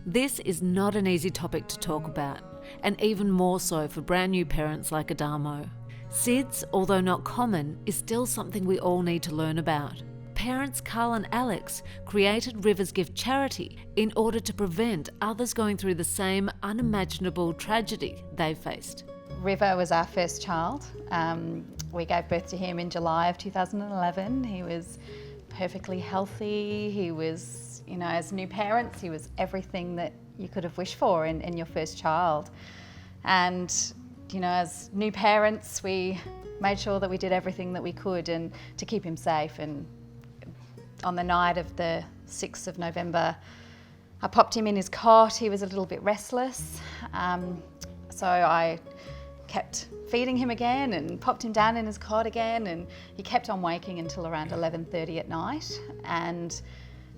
This is not an easy topic to talk about, and even more so for brand new parents like Adamo. SIDS, although not common, is still something we all need to learn about. Parents Karl and Alex created River's Gift charity in order to prevent others going through the same unimaginable tragedy they faced. River was our first child. We gave birth to him in July of 2011. He was perfectly healthy. He was, as new parents, he was everything that you could have wished for in your first child. And, as new parents, we made sure that we did everything that we could and to keep him safe. And on the night of the 6th of November, I popped him in his cot. He was a little bit restless. So I kept feeding him again and popped him down in his cot again, and he kept on waking until around 11:30 at night. And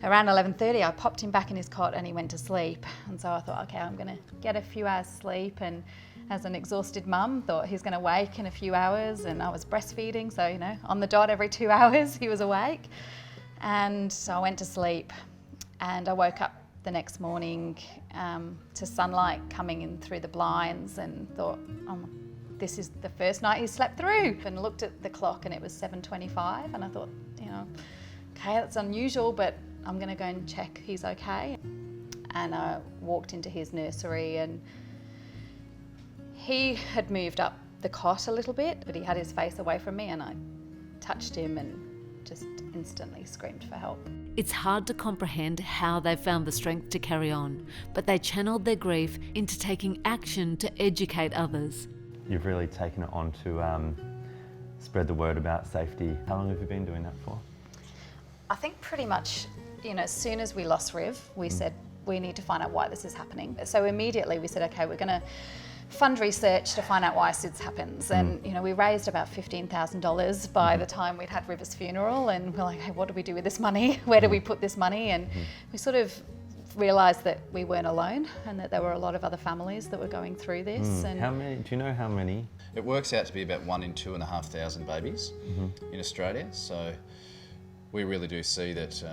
around 11:30 I popped him back in his cot and he went to sleep. And so I thought, okay, I'm gonna get a few hours sleep, and as an exhausted mum, thought he's gonna wake in a few hours, and I was breastfeeding, so on the dot every 2 hours he was awake. And so I went to sleep, and I woke up the next morning to sunlight coming in through the blinds, and thought, this is the first night he's slept through. And looked at the clock and it was 7:25, and I thought, okay, that's unusual, but I'm gonna go and check he's okay. And I walked into his nursery, and he had moved up the cot a little bit, but he had his face away from me, and I touched him and just instantly screamed for help. It's hard to comprehend how they found the strength to carry on, but they channeled their grief into taking action to educate others. You've really taken it on to spread the word about safety. How long have you been doing that for? I think pretty much, as soon as we lost Riv, we said, we need to find out why this is happening. So immediately we said, okay, we're gonna fund research to find out why SIDS happens. And we raised about $15,000 by the time we'd had River's funeral, and we're like, hey, what do we do with this money? Where do we put this money? And we sort of realised that we weren't alone, and that there were a lot of other families that were going through this. And how many? Do you know how many? It works out to be about 1 in 2,500 babies in Australia. So we really do see that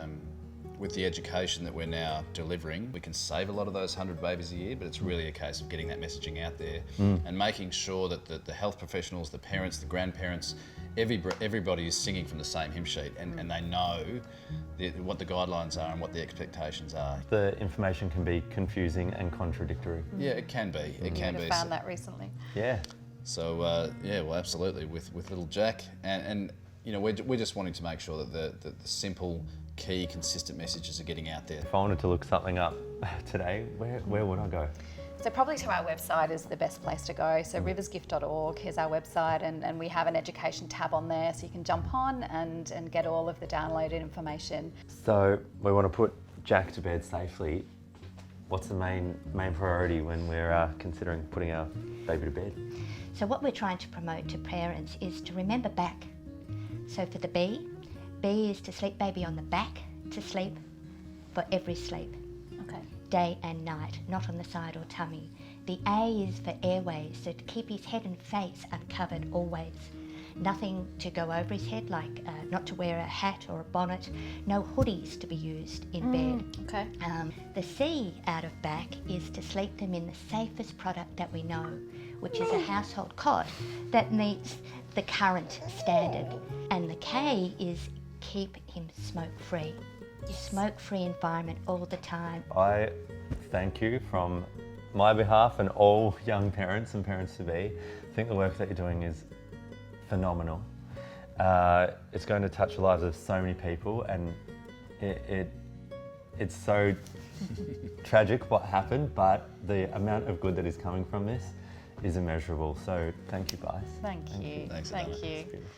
with the education that we're now delivering, we can save a lot of those 100 babies a year, but it's really a case of getting that messaging out there and making sure that the health professionals, the parents, the grandparents, everybody is singing from the same hymn sheet, and they know what the guidelines are and what the expectations are. The information can be confusing and contradictory. Yeah, it can be. It can be. I found that recently. Yeah. So well, absolutely, with little Jak, and we're just wanting to make sure that the simple, key, consistent messages are getting out there. If I wanted to look something up today, where would I go? So probably to our website is the best place to go. So riversgift.org is our website, and we have an education tab on there, so you can jump on and get all of the downloaded information. So we want to put Jak to bed safely. What's the main priority when we're considering putting our baby to bed? So what we're trying to promote to parents is to remember back. So for the B is to sleep baby on the back, to sleep for every sleep. Okay. Day and night, not on the side or tummy. The A is for airways, so to keep his head and face uncovered always. Nothing to go over his head, like not to wear a hat or a bonnet. No hoodies to be used in bed. Okay. The C out of back is to sleep them in the safest product that we know, which is a household cot that meets the current standard. And the K is keep him smoke-free. Smoke-free environment all the time. I thank you from my behalf and all young parents and parents-to-be. I think the work that you're doing is phenomenal. It's going to touch the lives of so many people, and it's so tragic what happened, but the amount of good that is coming from this is immeasurable. So thank you guys. Thank you. Thanks, Thank Adamo. you. It's beautiful.